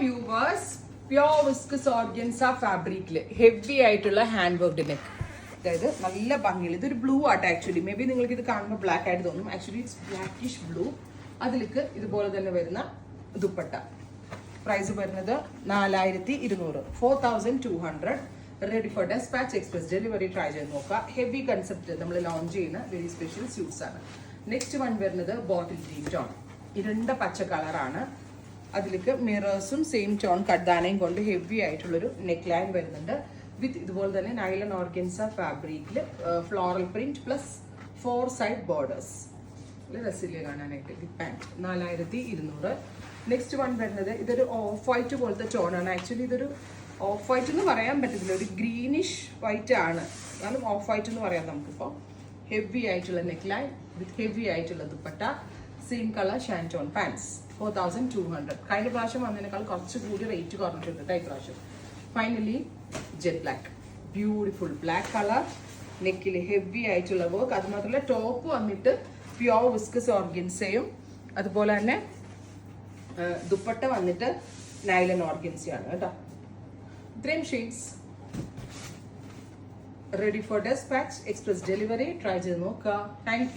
Viewers, pure viscose organza ഫാബ്രിക്കില് heavy ആയിട്ടുള്ള hand worked neck. അതായത് നല്ല ഭംഗിയിൽ ഇതൊരു ബ്ലൂ ആട്ട്. ആക്ച്വലി മേ ബി നിങ്ങൾക്ക് ഇത് കാണുമ്പോൾ ബ്ലാക്ക് ആയിട്ട് തോന്നും. Actually it's blackish blue. അതിലേക്ക് ഇതുപോലെ തന്നെ വരുന്ന ദുപ്പട്ട. പ്രൈസ് വരുന്നത് 4200, 4200. Ready for dispatch, express delivery. Try ചെയ്ത് നോക്കുക. ഹെവി കൺസെപ്റ്റ് നമ്മൾ ലോഞ്ച് ചെയ്യുന്ന വെരി സ്പെഷ്യൽ സ്യൂട്ട്സ് ആണ്. നെക്സ്റ്റ് വൺ വരുന്നത് ബോട്ടിൽ ഗ്രീൻ ടോൺ. ഇരുണ്ട പച്ച കളറാണ്. അതിലേക്ക് മിറേഴ്സും സെയിം ടോൺ കഡ്ദാനയും കൊണ്ട് ഹെവി ആയിട്ടുള്ളൊരു നെക്ക് ലൈൻ വരുന്നുണ്ട്. വിത്ത് ഇതുപോലെ തന്നെ നൈലൺ ഓർഗൻസ ഫാബ്രിക്കിൽ floral print plus 4 side borders. രസില് കാണാനായിട്ട്. With pant 4200. നെക്സ്റ്റ് വൺ വരുന്നത് ഇതൊരു ഓഫ് വൈറ്റ് പോലത്തെ ടോണാണ്. ആക്ച്വലി ഇതൊരു ഓഫ് വൈറ്റ് എന്ന് പറയാൻ പറ്റത്തില്ല, ഒരു ഗ്രീനിഷ് വൈറ്റ് ആണ്. എന്നാലും ഓഫ് വൈറ്റ് എന്ന് പറയാം നമുക്കിപ്പോൾ. ഹെവി ആയിട്ടുള്ള നെക്ക് ലൈൻ വിത്ത് ഹെവി ആയിട്ടുള്ള dupatta. Same colour shantoon pants. 4200. കഴിഞ്ഞ പ്രാവശ്യം വന്നതിനേക്കാൾ കുറച്ച് കൂടി റേറ്റ് കുറഞ്ഞിട്ടുണ്ട് ഈ പ്രാവശ്യം. Finally jet black. Beautiful black colour. നെക്കിൽ ഹെവി ആയിട്ടുള്ള വർക്ക്. അത് മാത്രമല്ല ടോപ്പ് വന്നിട്ട് പ്യോർ വിസ്കസ് ഓർഗൻസയും അതുപോലെ തന്നെ ദുപ്പട്ട വന്നിട്ട് നൈലൺ ഓർഗൻസയാണ് കേട്ടോ. ഇത്രയും shades ready for dispatch, express delivery. Try ചെയ്ത് നോക്കുക. Thank U.